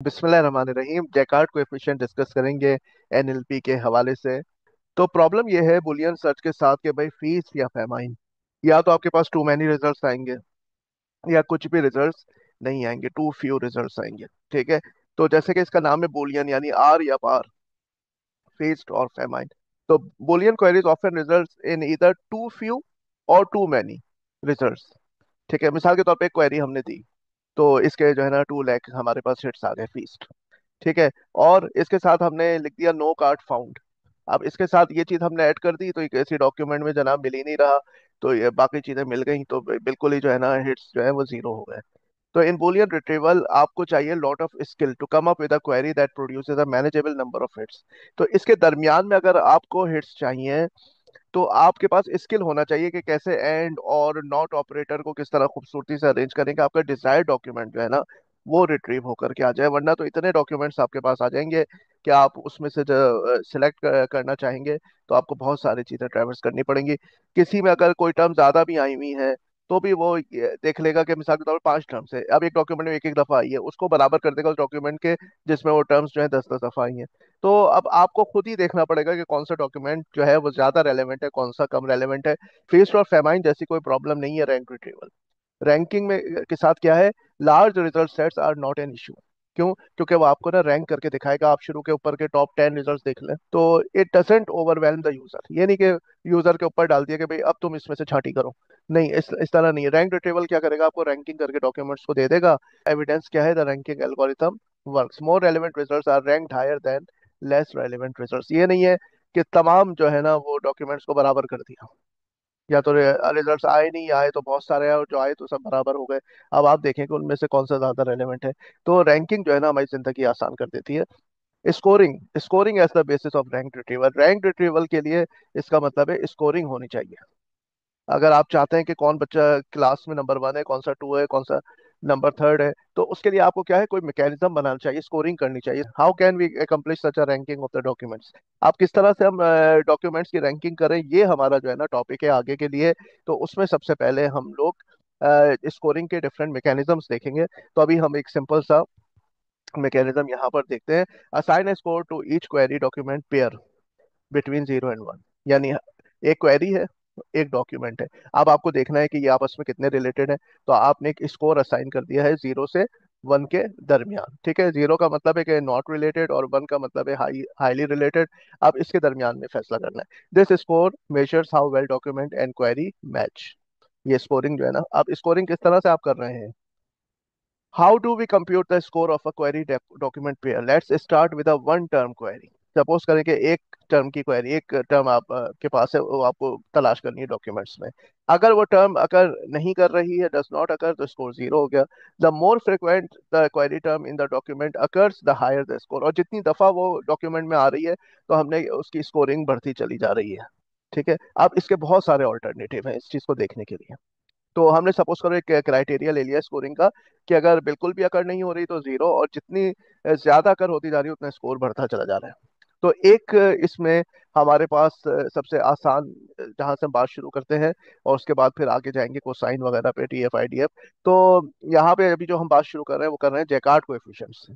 बिस्मिल्लाहिर्रहमानिर्रहीम। Jaccard coefficient discuss करेंगे NLP के हवाले से। तो प्रॉब्लम यह है बुलियन सर्च के साथ कि भाई फीस या फेमाइन, या तो आपके पास टू मैनी रिजल्ट्स आएंगे या कुछ भी रिजल्ट्स नहीं आएंगे, टू फ्यू रिजल्ट्स आएंगे। ठीक है। तो जैसे कि इसका नाम है बुलियन, यानी आर या पार, फीस्ट और फेमाइन। तो bullion queries often results in either too few or too many results. ठीक है। मिसाल के तौर पे एक क्वेरी हमने दी, तो इसके जो है ना 2 लाख हमारे पास हिट्स आ गए फीस्ट। ठीक है। और इसके साथ हमने लिख दिया नो कार्ड फाउंड। अब इसके साथ ये चीज हमने ऐड कर दी तो एक ऐसी डॉक्यूमेंट में जनाब मिल ही नहीं रहा, तो ये बाकी चीजें मिल गई, तो बिल्कुल ही जो है ना हिट्स जो है वो जीरो हो गए। तो इन बुलियन रिट्रीवल आपको चाहिए lot of skill to come up with a query that produces a manageable number of hits. तो इसके दरमियान में अगर आपको हिट्स चाहिए तो आपके पास स्किल होना चाहिए कि कैसे एंड और नॉट ऑपरेटर को किस तरह खूबसूरती से अरेंज करेंगे आपका डिजायर्ड डॉक्यूमेंट जो है ना वो रिट्रीव होकर के आ जाए। वरना तो इतने डॉक्यूमेंट्स आपके पास आ जाएंगे कि आप उसमें से जो सिलेक्ट करना चाहेंगे तो आपको बहुत सारी चीजें ट्रैवर्स करनी पड़ेंगी। किसी में अगर कोई टर्म ज्यादा भी आई हुई है तो भी वो ये देख लेगा कि मिसाल के तौर पर 5 टर्म्स है, अब एक डॉक्यूमेंट में एक एक दफा आई है, उसको बराबर कर देगा उस डॉक्यूमेंट के जिसमें वो टर्म्स जो है 10 10 दफा आई हैं। तो अब आपको खुद ही देखना पड़ेगा कि कौन सा डॉक्यूमेंट जो है वो ज्यादा रेलेवेंट है, कौन सा कम रेलेवेंट है। फीस्ट और फेमाइन जैसी कोई प्रॉब्लम नहीं है रैंक रिट्रीवल। रैंकिंग में के साथ क्या है, large result sets are not an issue. क्यों? क्योंकि वो आपको ना रैंक करके दिखाएगा। आप शुरू के ऊपर के टॉप 10 रिजल्ट्स देख लें तो it doesn't overwhelm the user. ये नहीं कि यूजर के ऊपर डाल दिया कि भाई अब तुम इसमें से छांटी करो। नहीं, इस तरह नहीं है। रैंक रिट्रीवल क्या करेगा, आपको रैंकिंग करके डॉक्यूमेंट्स को दे देगा। एविडेंस क्या है, the ranking algorithm works, more relevant results are ranked higher than less relevant results. ये नहीं है कि तमाम जो है ना वो डॉक्यूमेंट्स को बराबर कर दिया, या तो रिजल्ट्स आए नहीं आए तो बहुत सारे आए और जो आए तो सब बराबर हो गए। अब आप देखें कि उनमें से कौन सा ज्यादा रेलेवेंट है। तो रैंकिंग जो है ना हमारी जिंदगी आसान कर देती है। Scoring, scoring as the basis of rank retrieval. Rank retrieval के लिए इसका मतलब है स्कोरिंग होनी चाहिए। अगर आप चाहते हैं कि कौन बच्चा क्लास में नंबर 1 है, कौन सा 2 है, कौन सा नंबर 3 है, तो उसके लिए आपको क्या है, कोई मैकेनिज्म बनाना चाहिए, स्कोरिंग करनी चाहिए। How can we accomplish such a ranking of the documents. आप किस तरह से हम डॉक्यूमेंट्स की रैंकिंग करें, ये हमारा जो है ना टॉपिक है आगे के लिए। तो उसमें सबसे पहले हम लोग स्कोरिंग के डिफरेंट मैकेनिज्म्स देखेंगे। तो अभी हम एक सिंपल सा मैकेनिज्म यहाँ पर देखते हैं। Assign a score to each query document pair between 0 and 1। यानी एक क्वेरी है, एक डॉक्यूमेंट है, अब आपको देखना है कि ये आपस में कितने रिलेटेड है। तो आपने एक स्कोर असाइन कर दिया है 0 से 1 के दरमियान। ठीक है। 0 का मतलब है कि नॉट रिलेटेड और 1 का मतलब है हाईली रिलेटेड। अब इसके दरमियान में फैसला करना है। This score measures how well document and query match. ये स्कोरिंग जो है ना, अब स्कोरिंग किस तरह से आप कर रहे हैं। How do we compute the score of a query document pair. Let's start with a one term query. Suppose करें कि एक टर्म की क्वेरी, एक टर्म आप के पास है, वो आपको तलाश करनी है डॉक्यूमेंट्स में। अगर वो टर्म अगर नहीं कर रही है, डज नॉट अकर, तो स्कोर 0 हो गया। The more frequent the query term in the document occurs the higher the score. और जितनी दफा वो डॉक्यूमेंट में आ रही है तो हमने उसकी स्कोरिंग बढ़ती चली जा रही है। ठीक है। अब इसके बहुत सारे ऑल्टरनेटिव हैं इस चीज को देखने के लिए। तो हमने सपोज करो एक क्राइटेरिया ले लिया स्कोरिंग का कि अगर बिल्कुल भी अकर नहीं हो रही तो 0, और जितनी ज्यादा अकर होती जा रही है उतना स्कोर बढ़ता चला जा रहा है। तो एक इसमें हमारे पास सबसे आसान जहां से हम बात शुरू करते हैं और उसके बाद फिर आगे जाएंगे कोसाइन वगैरह पे, टीएफ आईडीएफ। तो यहाँ पे अभी जो हम बात शुरू कर रहे हैं वो कर रहे हैं Jaccard coefficients.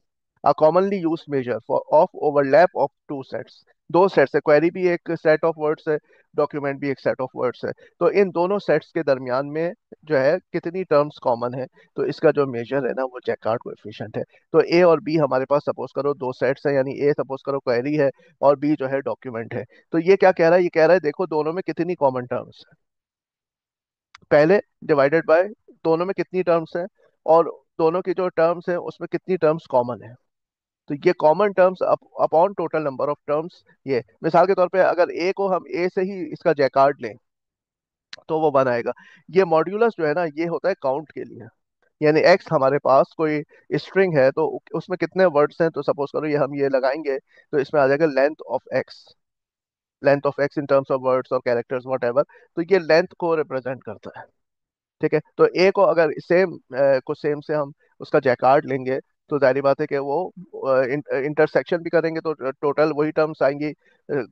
A commonly used measure for of overlap of two sets. दो सेट्स है, क्वेरी भी एक सेट ऑफ वर्ड्स है, डॉक्यूमेंट भी एक सेट ऑफ वर्ड्स है। तो इन दोनों सेट्स के दरमियान में जो है कितनी टर्म्स कॉमन है, तो इसका जो मेजर है ना वो जैकार्ड कोएफिशिएंट है। तो ए और बी हमारे पास सपोज करो दो सेट्स है, यानी ए सपोज करो क्वेरी है और बी जो है डॉक्यूमेंट है। तो ये क्या कह रहा है, ये कह रहा है देखो दोनों में कितनी कॉमन टर्म्स है, पहले डिवाइडेड बाय दोनों में कितनी टर्म्स है, और दोनों की जो टर्म्स है उसमें कितनी टर्म्स कॉमन है। तो ये common terms upon total number of terms. ये मिसाल के तौर पे अगर ए को हम ए से ही इसका जैकार्ड लें तो वो बनाएगा। ये मॉड्यूलस जो है ना ये होता है काउंट के लिए। यानी एक्स हमारे पास कोई स्ट्रिंग है तो उसमें कितने वर्ड्स हैं, तो सपोज करो ये हम ये लगाएंगे तो इसमें आ जाएगा length of x. Length of x in terms of words और कैरेक्टर्स वट एवर। तो ये लेंथ को रिप्रेजेंट करता है। ठीक है। तो ए को अगर सेम को सेम से हम उसका जैकार्ड लेंगे तो जाहिर बात है कि वो इंटरसेक्शन भी करेंगे तो टोटल वही टर्म्स आएंगी।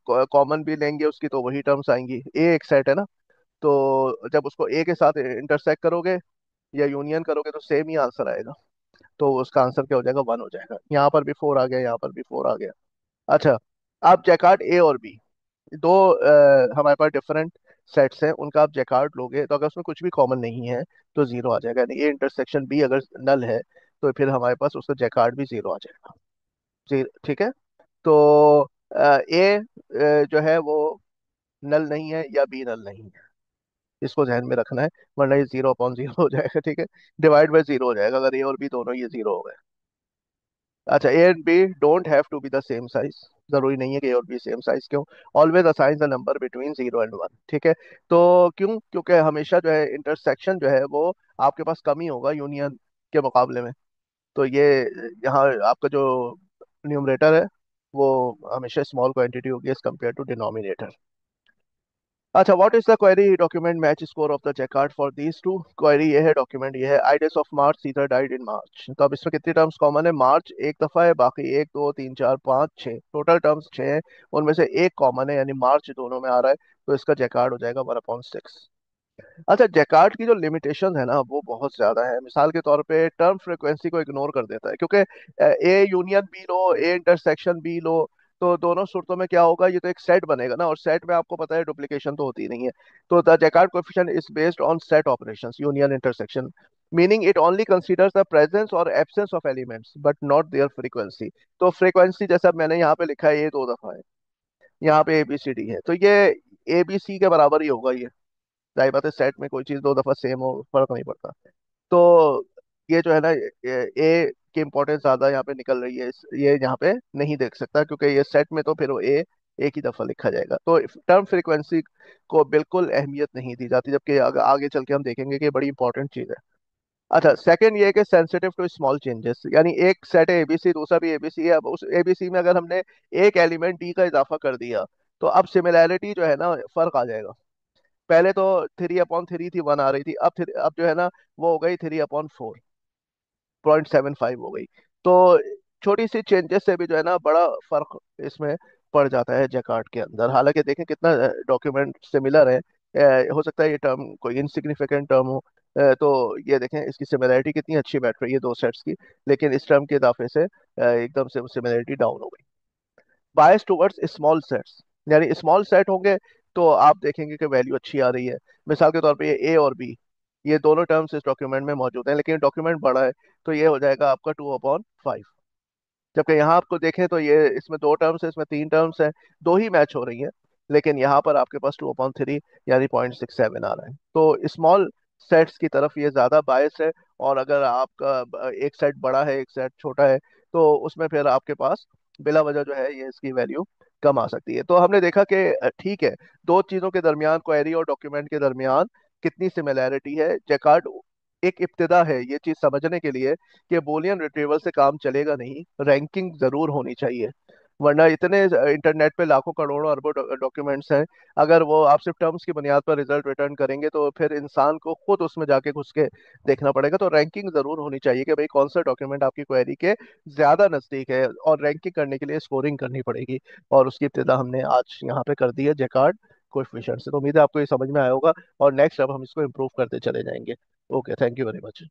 कॉमन भी लेंगे उसकी तो वही टर्म्स आएंगी। ए एक सेट है ना, तो जब उसको ए के साथ इंटरसेक्ट करोगे या यूनियन करोगे तो सेम ही आंसर आएगा। तो उसका आंसर क्या हो जाएगा, 1 हो जाएगा। यहाँ पर भी 4 आ गया, यहाँ पर भी 4 आ गया। अच्छा, आप जैकार्ड ए और बी, दो हमारे पास डिफरेंट सेट्स हैं, उनका आप जैकार्ड लोगे तो अगर उसमें कुछ भी कॉमन नहीं है तो जीरो आ जाएगा, यानी ए इंटरसेक्शन बी अगर नल है तो फिर हमारे पास उसका जैकार्ड भी जीरो आ जाएगा। जी ठीक है। तो ए जो है वो नल नहीं है या बी नल नहीं है, इसको ध्यान में रखना है, वरना ये 0/0 हो जाएगा। ठीक है, डिवाइड बाय जीरो हो जाएगा अगर ए और बी दोनों ये जीरो हो गए। अच्छा, A and B don't have to be the same size, जरूरी नहीं है कि ए और बी सेम साइज क्यों। Always assign the number between 0 and 1। ठीक है, तो क्यों, क्योंकि हमेशा जो है इंटरसेक्शन जो है वो आपके पास कम ही होगा यूनियन के मुकाबले में। तो ये यहाँ आपका जो न्यूमरेटर है वो हमेशा स्मॉल क्वांटिटी होगी एज कम्पेयर टू डिनोमिनेटर। अच्छा, what is the query document match score of the Jaccard for these two. Query ये है, डॉक्यूमेंट ये है, आइडियस ऑफ मार्च सीदर डाइड इन मार्च। तो अब इसमें कितनी टर्म्स कॉमन है, मार्च एक दफा है, बाकी 1 2 3 4 5 6 टोटल टर्म्स 6 हैं, उनमें से एक कॉमन है यानी मार्च दोनों में आ रहा है, तो इसका जैकार्ड हो जाएगा 1/6। अच्छा, जैकार्ड की जो लिमिटेशन है ना वो बहुत ज्यादा है। मिसाल के तौर पे टर्म फ्रीक्वेंसी को इग्नोर कर देता है, क्योंकि ए यूनियन बी लो, ए इंटरसेक्शन बी लो, तो दोनों सूरतों में क्या होगा, ये तो एक सेट बनेगा ना, और सेट में आपको पता है डुप्लीकेशन तो होती नहीं है। तो the Jaccard coefficient is based on set operations union intersection, meaning it only considers the presence और absence of elements but not their frequency. तो फ्रीक्वेंसी जैसा मैंने यहाँ पे लिखा है, ये 2 दफा है, यहाँ पे ABCD है, तो ये ABC के बराबर ही होगा ये। जाहिर बात है, सेट में कोई चीज 2 दफा सेम हो फर्क नहीं पड़ता। तो ये जो है ना, ए की इंपॉर्टेंस ज्यादा यहाँ पे निकल रही है, ये यहाँ पे नहीं देख सकता क्योंकि ये सेट में तो फिर वो ए एक ही दफा लिखा जाएगा, तो टर्म फ्रीक्वेंसी को बिल्कुल अहमियत नहीं दी जाती, जबकि आगे चल के हम देखेंगे कि ये बड़ी इंपॉर्टेंट चीज है। अच्छा, सेकंड ये है कि सेंसिटिव टू स्मॉल चेंजेस, यानी एक सेट है ABC, दूसरा भी ABC है, अब उस ABC में अगर हमने एक एलिमेंट D का इजाफा कर दिया तो अब सिमिलैरिटी जो है ना फर्क आ जाएगा। पहले तो 3/3 थी, 1 आ रही थी, अब जो है ना वो हो गई 3/4, 0.75 हो गई। तो छोटी सी चेंजेस से भी जो है ना बड़ा फर्क इसमें पड़ जाता है जैकार्ड के अंदर। हालांकि देखें कितना डॉक्यूमेंट सिमिलर है, हो सकता है ये टर्म कोई इनसिग्निफिकेंट टर्म हो, तो ये देखें इसकी सिमिलरिटी कितनी अच्छी बैठ रही है दो सेट्स की, लेकिन इस टर्म के इजाफे से एकदम से सिमिलरिटी डाउन हो गई। बायस टुवर्ड्स स्मॉल सेट्स, यानी स्मॉल सेट होंगे तो आप देखेंगे कि वैल्यू अच्छी आ रही है। मिसाल के तौर पे ये ए और बी, ये दोनों टर्म्स इस डॉक्यूमेंट में मौजूद हैं, लेकिन डॉक्यूमेंट बड़ा है तो ये हो जाएगा आपका 2/5। जबकि यहाँ आपको देखें तो ये इसमें दो टर्म्स है, इसमें तीन टर्म्स है, दो ही मैच हो रही हैं, लेकिन यहाँ पर आपके पास 2/3 यानी 0.67 आ रहा है। तो स्मॉल सेट्स की तरफ ये ज्यादा बायस है, और अगर आपका एक सेट बड़ा है एक सेट छोटा है तो उसमें फिर आपके पास बिला वजह जो है ये इसकी वैल्यू कम आ सकती है। तो हमने देखा कि ठीक है, दो चीजों के दरमियान, क्वेरी और डॉक्यूमेंट के दरमियान कितनी सिमिलैरिटी है। जैकार्ड एक इब्तिदा है ये चीज समझने के लिए कि बूलियन रिट्रीवल से काम चलेगा नहीं, रैंकिंग जरूर होनी चाहिए, वरना इतने इंटरनेट पे लाखों करोड़ों अरबों डॉक्यूमेंट्स हैं, अगर वो आप सिर्फ टर्म्स की बुनियाद पर रिजल्ट रिटर्न करेंगे तो फिर इंसान को खुद उसमें जाके घुस के देखना पड़ेगा। तो रैंकिंग जरूर होनी चाहिए कि भाई कौन सा डॉक्यूमेंट आपकी क्वेरी के ज्यादा नजदीक है, और रैंकिंग करने के लिए स्कोरिंग करनी पड़ेगी, और उसकी इब्तिदा हमने आज यहाँ पे कर दी है जैकार्ड कोएफिशिएंट से। तो उम्मीद है आपको ये समझ में आया होगा, और नेक्स्ट अब हम इसको इम्प्रूव करते चले जाएंगे। Okay, thank you very much.